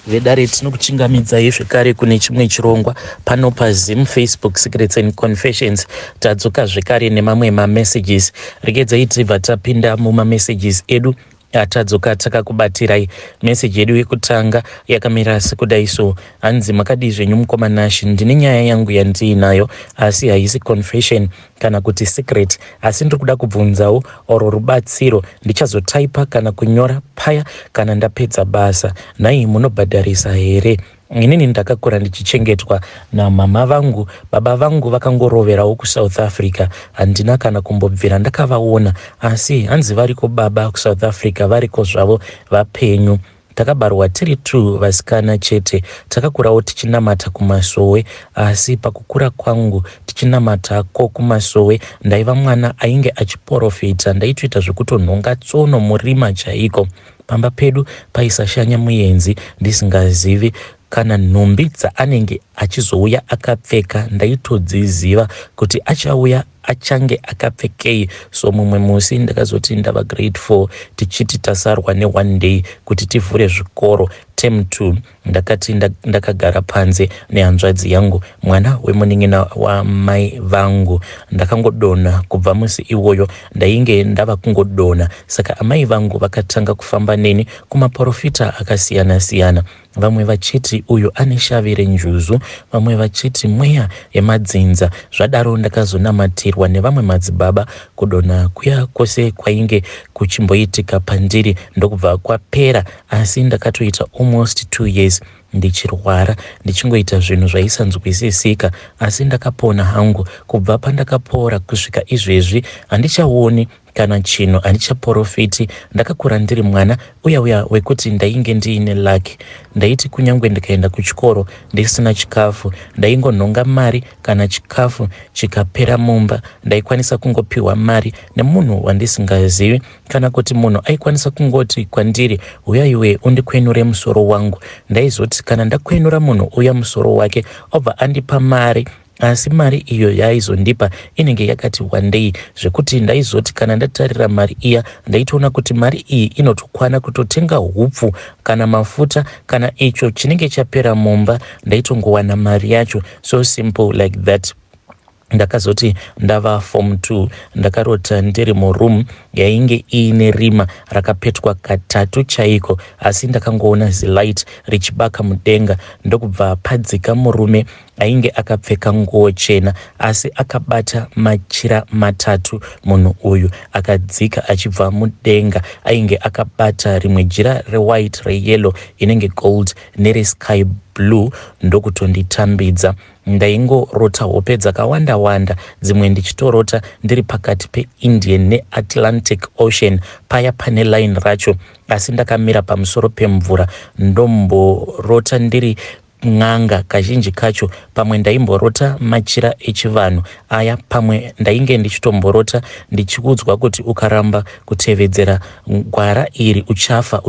vedare tinokuchingamidzai zvekare kune chimwe chirongwa pano paZim Facebook Secrets and Confessions. Tadzoka zvekare nemamwe mamessages. Regedzai tibva tapinda mumamessages edu atadzoka takakubatirai. Message yedu yekutanga yakamira sekudai so: hanzi makadi zvenyu mukomanashi, ndine nyaya yangu yandiinayo asi haisi confession kana kuti secret, asi ndiri kuda kubvunzawo oro rubatsiro. Ndichazotaipa kana kunyora paya kana ndapedza basa. Nhai munobhadharisa here? Inini ndakakura ndichichengetwa namama vangu. Baba vangu vakangoroverawo kuSouth Africa, handina kana kumbobvira ndakavaona, asi hanzi variko baba kuSouth Africa, variko zvavo vapenyu. Takabarwa tiri 2 vasikana chete. Takakurawo tichinamata kumasowe, asi pakukura kwangu tichinamatako kumasowe ndaiva mwana ainge achiprofita. Ndaitoita zvekutonhonga tsono murima chaiko. Pamba pedu paisashanya muyenzi, ndisingazivi kana nhumbi dzaanenge achizouya akapfeka. Ndaitodziziva kuti achauya achange akapfekei. So mumwe musi ndakazoti ndava grade 4 tichiti tasarwa ne1 day kuti tivhure zvikoro term 2. Ndakati ndakagara panze nehanzvadzi yangu, mwana wemunin'ina wamai vangu. Ndakangodonha. Kubva musi iwoyo ndainge ndava kungodonha. Saka amai vangu vakatanga kufamba neni kumaprofita akasiyana siyana. Vamwe vachiti uyu ane shavi renjuzu, vamwe vachiti mweya yemadzinza. Zvadaro ndakazonamatirwa nevamwe madzibaba. Kudonha kuya kwose kwainge kuchimboitika pandiri ndokubva kwapera, asi ndakatoita almost 2 years ndichirwara, ndichingoita zvinhu zvaisanzwisisika, asi ndakapona hangu. Kubva pandakapora kusvika izvezvi handichaoni kana chinhu, handichaprofiti. Ndakakura ndiri mwana uya wekuti ndainge ndiine lucky. Ndaiti kunyangwe ndikaenda kuchikoro ndisina chikafu, ndaingonhonga mari kana chikafu chikapera mumba. Ndaikwanisa kungopiwa mari nemunhu wandisingazivi, kana kuti munhu aikwanisa kungoti kwandiri, uya iwe undikwenure musoro wangu. Ndaizoti kana ndakwenura munhu uya musoro wake obva andipa mari, asi mari iyo yaizondipa inenge yakati wandei, zvekuti ndaizoti kana ndatarira mari iya ndaitoona kuti mari iyi inotokwana kutotenga hupfu kana mafuta kana icho chinenge chapera mumba. Ndaitongowana mari yacho, so simple like that. Ndakazoti ndava form 2 ndakarota ndiri muroom yainge iine rima rakapetwa katatu chaiko, asi ndakangoona zilight richibaka mudenga. Ndokubva padzika murume ainge akapfeka nguo chena asi akabata machira matatu. Munhu uyu akadzika achibva mudenga, ainge akabata rimwe jira rewhite, reyellow, inenge gold neresky blue. Ndokutonditambidza. Ndaingorota hope dzakawanda wanda, dzimwe ndichitorota ndiri pakati peIndian neAtlantic Ocean, paya pane line racho, asi ndakamira pamusoro pemvura. Ndomborota ndiri n'anga kazhinji kacho. Pamwe ndaimborota machira echivanhu aya, pamwe ndainge ndichitomborota ndichiudzwa kuti ukaramba kutevedzera gwara iri uchafa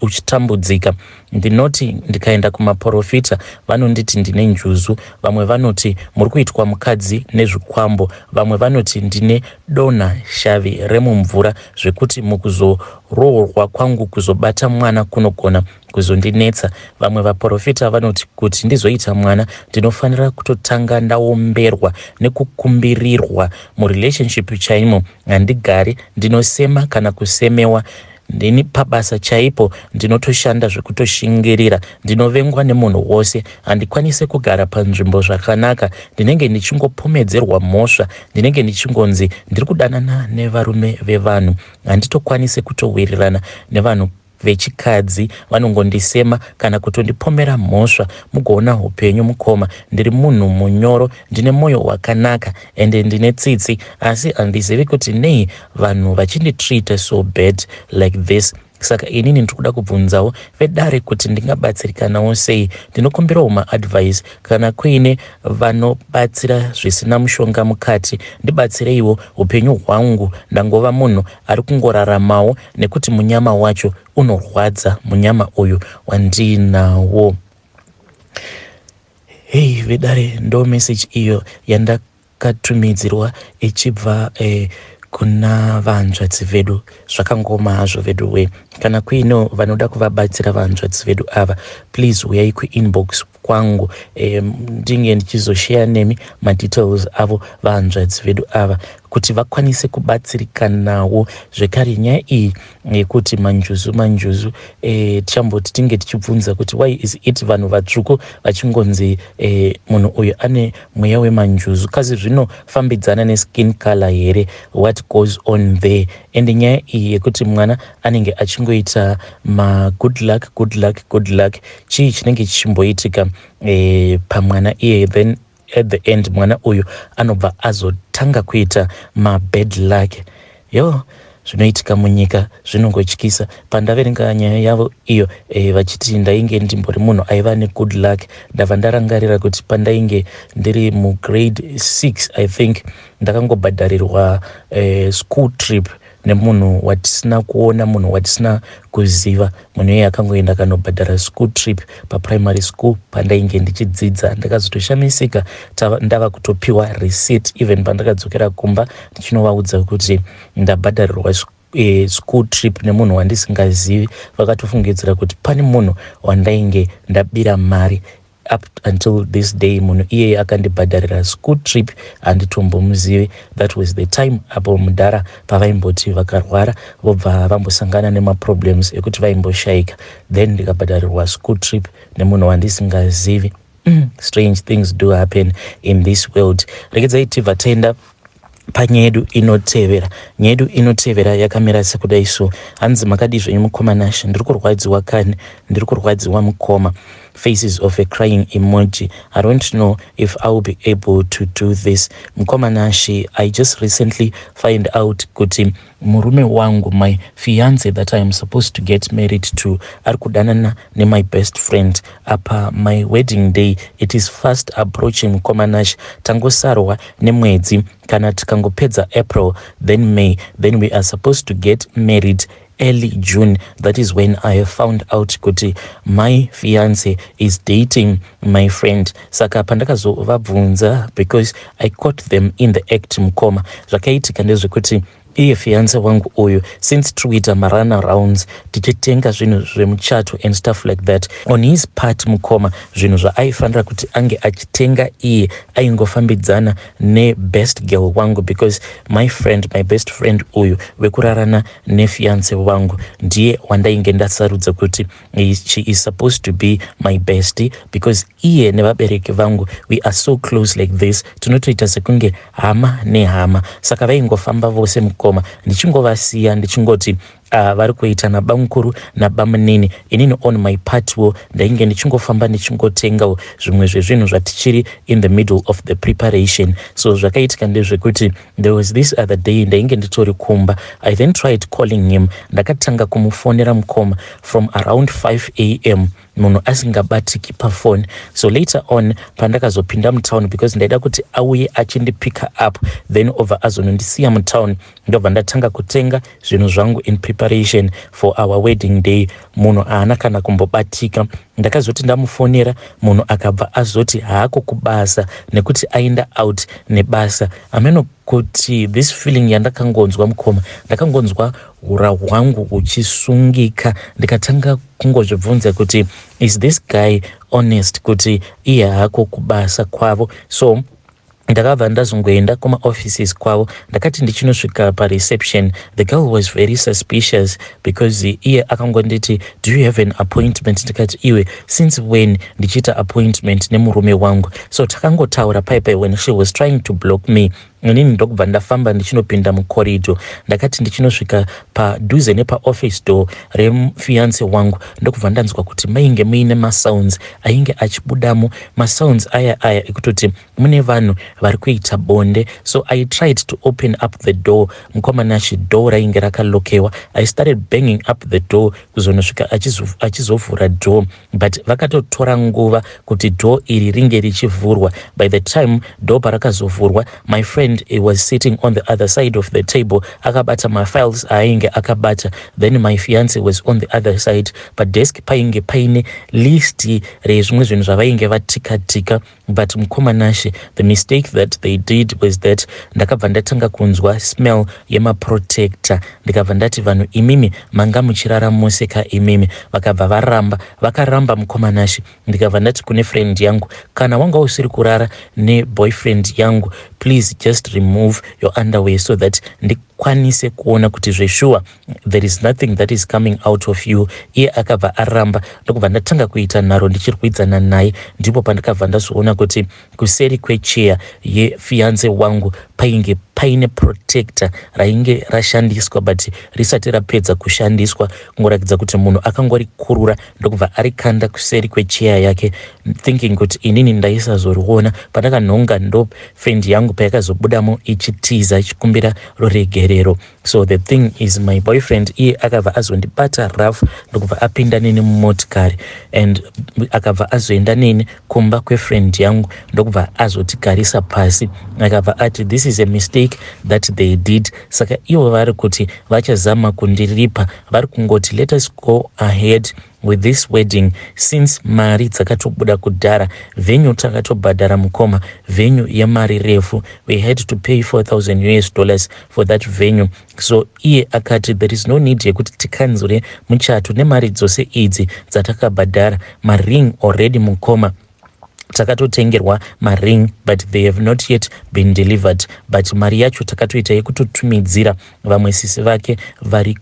uchitambudzika. Ndinoti ndikaenda kumaprofita vanonditi ndine njuzu, vamwe vanoti muri kuitwa mukadzi nezvikwambo, vamwe vanoti ndine donha shavi remumvura, zvekuti mukuzoroorwa kwangu kuzobata mwana kunogona kuzondinetsa. Vamwe vaprofita vanoti kuti ndizoita mwana ndinofanira kutotanga ndaomberwa nekukumbirirwa murelationship chaimo. Handigari, ndinosema kana kusemewa. Ndini pabasa chaipo ndinotoshanda zvekutoshingirira. Ndinovengwa nemunhu wose, handikwanise kugara panzvimbo zvakanaka. Ndinenge ndichingopomedzerwa mhosva, ndinenge ndichingonzi ndiri kudanana nevarume vevanhu. Handitokwanise kutowirirana nevanhu vechikadzi, vanongondisema kana kutondipomera mhosva. Mugoona upenyu mukoma. Ndiri munhu munyoro, ndine mwoyo wakanaka ende ndine tsitsi, asi handizivi kuti nei vanhu vachinditreat so bad like this. Saka inini ndikuda kubvunzawo vedare kuti ndingabatsirikanawo sei. Ndinokumbirawo maadvice kana kuine vanobatsira zvisina mushonga mukati, ndibatsireiwo. Upenyu hwangu ndangova munhu ari kungoraramawo nekuti munyama wacho unorwadza, munyama uyu wandinawo. Hey vedare, ndo message iyo yandakatumidzirwa ichibva kuna vanzvadzi vedu zvakangoma hazvo vedu we kana kuino vanoda kuvabatsira vanzvadzi vedu ava please uyai kuinbox kwangu ndinge ndichizoshare nemi madetails avo vanzvadzi vedu ava kuti vakwanise kubatsirikanawo zvekare nyaya iyi yekuti manjuzu tichamboti tinge tichibvunza kuti why is it vanhu vatsvuku vachingonzi munhu uyu ane mweya wemanjuzu kazi zvinofambidzana neskin color here what goes on there ende nyaya iyi yekuti mwana anenge achingoita good luck chii chinenge chichimboitika pamwana iye then at the end mwana uyu anobva azotanga kuita bad luck zvinoitika munyika zvinongotyisa. Pandaverenga nyaya yavo iyo vachiti ndainge ndimbori munhu aiva negood luck ndabva ndarangarira kuti pandainge ndiri mugrade 6 I think ndakangobhadharirwa school trip nemunhu watisina kuona, munhu watisina kuziva. Munhu iye akangoenda kanobhadhara school trip paprimary school pandainge ndichidzidza. Ndakazotoshamisika ndava kutopiwa receipt even pandakadzokera kumba ndichinovaudza kuti ndabhadharirwa school trip nemunhu wandisingazivi. Vakatofungidzira kuti pane munhu wandainge ndabira mari. Up until this day munhu iye akandibhadharira school trip handitombomuzivi. That was the time apo mudhara pavaimboti vakarwara vobva vambosangana nemaproblems ekuti vaimboshaika, then ndikabhadharirwa school trip nemunhu wandisingazivi. Strange things do happen in this world. Regedzai tibva taenda panyaya yedu inotevera. Nyaya yedu inotevera yakamira sekudai so. Hanzi makadi zvenyu mukomanashi, ndiri kurwadziwa kani, ndiri kurwadziwa mukoma. Faces of a crying emoji. I don't know if I will be able to do this. Mukomanashi, I just recently find out kuti Murume Wangu, my fiance that I am supposed to get married to, arikudanana ne my best friend. Apa my wedding day, it is fast approaching. Mukomanashi, tangosarwa nemwedzi kana tikangopedza April, then May, then we are supposed to get married early June. That is when I found out kuti my fiance is dating my friend. Saka pandakazovabvunza because I caught them in the act mukoma. Zvakaitika ndezvekuti iye fiance wangu uyu, since Twitter marana rounds tichitenga zvinhu zvemuchato and stuff like that, on his part mukoma zvinhu zvaaifanira kuti ange achitenga iye aingofambidzana ne best girl wangu, because my best friend uyu wekurarana ne fiance wangu ndiye wandainge ndasarudza kuti she is supposed to be my bestie, because iye nevabereki vangu we are so close like this, tunotoita sekunge hama nehama. Saka vaingofamba vose mukoma, ndichingovasiya ndichingoti vari kuita nabamukuru nabamunini. Inini on my part wo ndainge ndichingofamba ndichingotengawo zvimwe zvezvinhu zvatichiri in the middle of the preparation. So zvakaitika ndezvekuti there was this other day ndainge nditori kumba. I then tried calling him. Ndakatanga kumufonera mukoma from around 5 am munhu asingabatiki pafoni. So later on pandakazopinda mutown, because ndaida kuti auye achindipika up then over azonondisiya mutown, ndobva ndatanga kutenga zvinhu zvangu in preparation for our wedding day. Munhu haana kana kumbobatika. Ndakazoti ndamufonera munhu akabva azoti haako kubasa nekuti aenda out nebasa. Ameno kuti this feeling yandakangonzwa mukoma, ndakangonzwa hura hwangu huchisungika. Ndikatanga kungozvibvunza kuti is this guy honest kuti iye haako kubasa kwavo. So ndakabva ndazongoenda kuma-offices kwavo. Ndakati ndichinosvika pareception, the girl was very suspicious because iye akangonditi do you have an appointment. Ndikati iwe since when ndichiita appointment nemurume wangu. So takangotaura paipai when she was trying to block me. Inini ndokubva ndafamba ndichinopinda mucorridor. Ndakati ndichinosvika padhuze nepaoffice door refiance wangu, ndokubva ndanzwa kuti mainge muine masounds ainge achibudamo. Masounds aya ekutoti mune vanhu vari kuita bonde. So I tried to open up the door. Mukomanashi, door rainge rakalokewa. I started banging up the door kuzonosvika achizovhura door, but vakatotora nguva kuti door iri ringe richivhurwa. By the time door parakazovhurwa, my friend friend was sitting on the other side of the table akabata mafiles ainge akabata, then my fiance was on the other side padesk painge paine listi rezvimwe zvinhu zvavainge vatika. But mukomanashi, the mistake that they did was that ndakabva ndatanga kunzwa smell yemaprotector, ndikabva ndati vanhu imimi manga muchirara museka imimi, vakabva vakaramba mukomanashi. Ndikabva ndati kune friend yangu, kana wanga usiri kurara neboyfriend yangu, please just remove your underwear so that ndikwanise kuona kuti zveshuwa there is nothing that is coming out of you. Iye akabva aramba, ndokubva ndatanga kuita nharo ndichirwidzana naye. Ndipo pandakabva ndazoona kuti kuseri kwecheya yefiance wangu painge paine protector rainge rashandiswa but risati rapedza kushandiswa, kungoratidza kuti munhu akangorikurura ndokubva arikanda kuseri kwecheya yake, thinking kuti inini ndaisazoriona. Pandakanhonga ndo friend yangu payakazobudamo ichitiza ichikumbira ruregerero. So the thing is, my boyfriend iye akabva azondibata rough ndokubva apinda neni mumotikari and akabva azoenda neni kumba kwefriend yangu ndokubva azotigarisa pasi. Akabva ati this is a mistake that they did. Saka ivo vari kuti vachazama kundiripa, vari kungoti let us go ahead with this wedding since mari dzakatobuda kudhara, venue takatobhadhara mukoma, venue yemari refu, we had to pay $4,000 for that venue. So iye akati there is no need yekuti tikanzure muchato nemari dzose idzi dzatakabhadhara, maring already mukoma takatotengerwa maring but they have not yet been delivered. But mari yacho takatoita yekutotumidzira vamwe sisi vake vari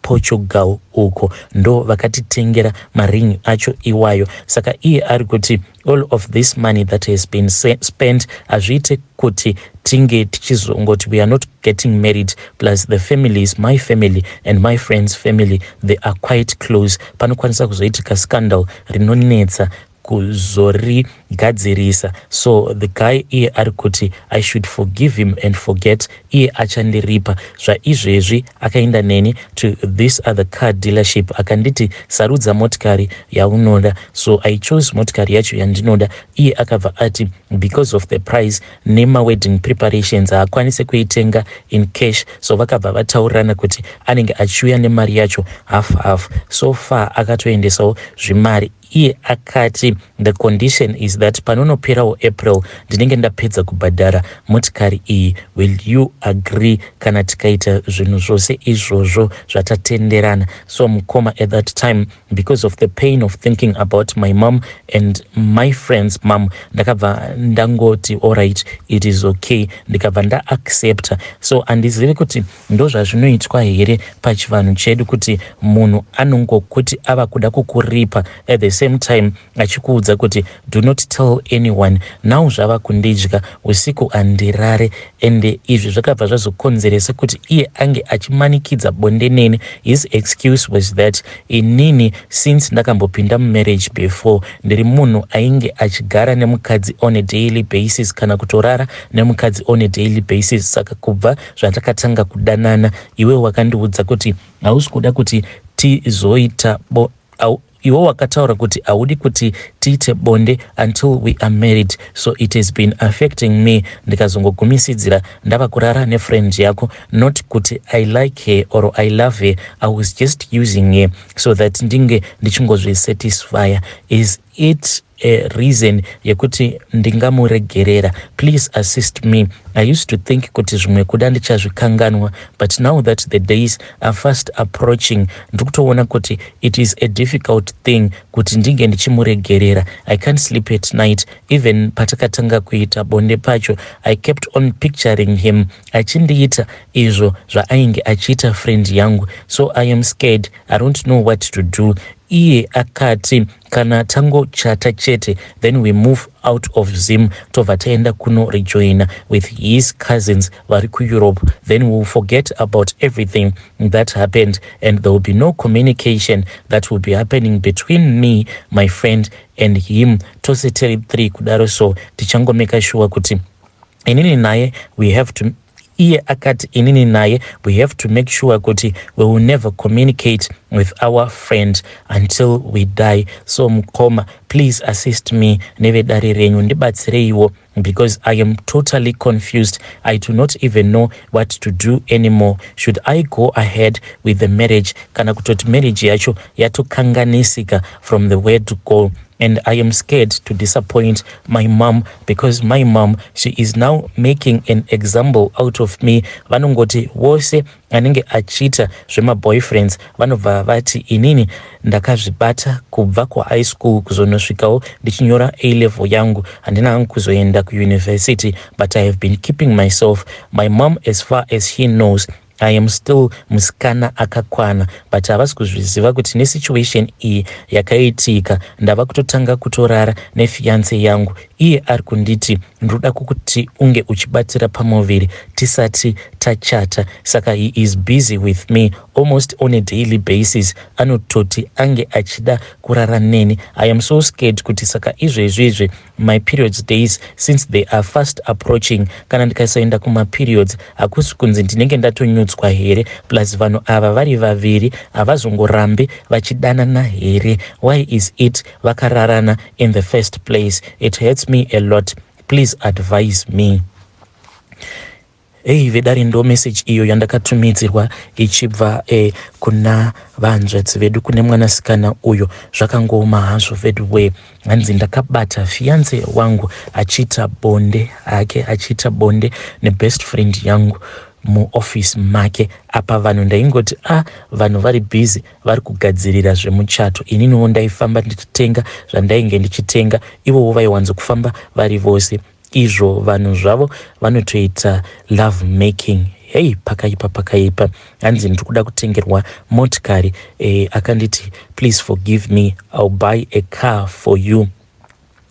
Portugal uko ndo vakatitengera maring acho iwayo. Saka iye ari kuti all of this money that has been spent azviite kuti tinge tichizongoti we are not getting married, plus the families, my family and my friend's family, they are quite close. Panokwanisa kuzoitika scandal rinonetsa kuzorigadzirisa. So the guy iye ari kuti I should forgive him and forget, iye achandiripa. Zvaizvezvi akaenda neni to this other car dealership akanditi sarudza motikari yaunoda. So I chose motikari yacho yandinoda. Iye akabva ati because of the price nema wedding preparations haakwanise kuitenga in cash, so vakabva vataurirana kuti anenge achiuya nemari yacho half. So far akatoendesawo zvimari. Iye akati the condition is that panonoperawo April ndinenge ndapedza kubhadhara motikari iyi, will you agree kana tikaita zvinhu zvose izvozvo zvatatenderana. So mukoma at that time, because of the pain of thinking about my mom and my friend's mom, ndakabva ndangoti alright, it is okay, ndikabva ndaaccepta. So andizivi kuti ndo zvazvinoitwa here pachivanhu chedu kuti munhu anongokuti ava kuda kukuripa at the same time achikuudza kuti do not tell anyone. Now zvava kundidya usiku andirare, ende izvi zvakabva zvazokonzeresa kuti iye ange achimanikidza bonde neni. His excuse was that inini since ndakambopinda mumarriage before ndiri munhu ainge achigara nemukadzi on a daily basis kana kutorara nemukadzi on a daily basis. Saka kubva zvatakatanga kudanana iwe wakandiudza kuti hausi kuda kuti tizoita iwo wakataura kuti audi kuti tiite bonde until we are married, so it has been affecting me. Ndikazongogumisidzira ndava kurara nefriend yako, not kuti I like her or I love her, I was just using her so that ndinge ndichingozvisatisfya. Is it a reason yekuti ndingamuregerera? Please assist me. I used to think kuti zvimwe kuda ndichazvikanganwa, but now that the days are fast approaching, ndikutoona kuti it is a difficult thing kuti ndinge ndichimuregerera. I can't sleep at night. Even patakatanga kuita bonde pacho, I kept on picturing him achindiita izvo zvaainge achiita friend yangu. So I am scared. I don't know what to do. Iye akati kana tango chata chete, then we move out of Zim tobva taenda kuno rejoina with his cousins vari kuEurope, then we will forget about everything that happened and there will be no communication that will be happening between me, my friend and him. Tose tiri 3 kudaro, so tichangomeka sure kuti inini naye we have to iye akati inini naye we have to make sure kuti we will never communicate with our friend until we die. So mukoma, please assist me nevedare renyu ndibatsireiwo, because I am totally confused. I do not even know what to do anymore. Should I go ahead with the marriage kana kutoti marriage yacho yatokanganisika from the word go? And I am scared to disappoint my mom, because my mom, she is now making an example out of me. Vanongoti wose anenge achita zvemaboyfriends vanobva vati inini ndakazvibata kubva kuhigh school kuzonosvikawo ndichinyora A-level yangu, handina hangu kuzoenda kuuniversity, but I have been keeping myself. My mom, as far as she knows, I am still musikana akakwana, but havasi kuzviziva kuti nesituation iyi yakaitika ndava kutotanga kutorara nefiance yangu. Iye ari kunditi ndoda kuti unge uchibatira pamuviri tisati tachata. Saka he is busy with me almost on a daily basis. Anototi ange achida kurara neni. I am so scared kuti saka izvezvizvi my periods days, since they are fast approaching, kana ndikasaenda kuma periods hakusi kunzi ndinenge ndatonyutswa here, plus vanhu ava vari vaviri havazongorambi vachidanana here. Why is it vakararana in the first place? It hurts me a lot. Please advise me. Hey, vedari ndo message iyo yandakatumidzirwa ichibva kuna vanzvadzi vedu, kune mwanasikana uyo. Zvakangoma hazvo vedu we, hanzi Ndakabata fiance wangu achiita bonde hake, achiita bonde nebest friend yangu muoffice make. Apa vanhu ndaingoti vanhu vari busy vari kugadzirira zvemuchato, ininiwo ndaifamba ndichitenga zvandainge ndichitenga, ivowo vaiwanza kufamba vari vose. Izvo vanhu zvavo vanotoita love making. Hey, pakaipa. Hanzi ndikuda kutengerwa motikari. Akanditi please forgive me, I'll buy a car for you.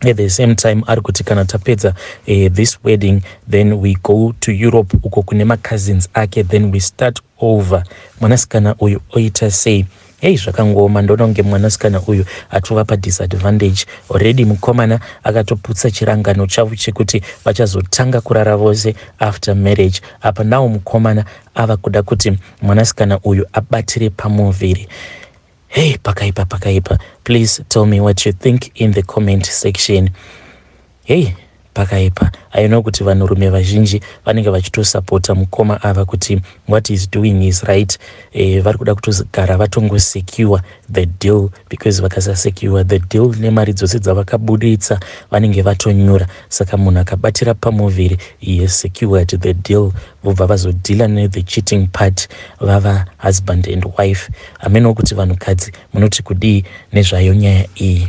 At the same time ari kuti kana tapedza this wedding, then we go to Europe uko kune ma-cousins ake, then we start over. Mwanasikana uyu oita sei? Hey, zvakangoma. Ndoona kunge mwanasikana uyu atova pa-disadvantage already. Mukomana akatoputsa chirangano chavo chekuti vachazotanga kurara vose after marriage. Apa nawo mukomana ava kuda kuti mwanasikana uyu abatire pamuviri. Hey, pakaipa. Please tell me what you think in the comment section. Hey, pakaipa. I know kuti vanhurume vazhinji vanenge vachitosapota mukoma ava kuti what he's doing is right. Vari kuda kutogara vatongosecure the deal, because vakasasecure the deal nemari dzose dzavakabuditsa vanenge vatonyura. Saka munhu akabatira pamuviri, he has secured the deal. Vobva vazodhila the cheating part vava husband and wife. Ameno kuti vanhukadzi munoti kudii nezvayo nyaya iyi.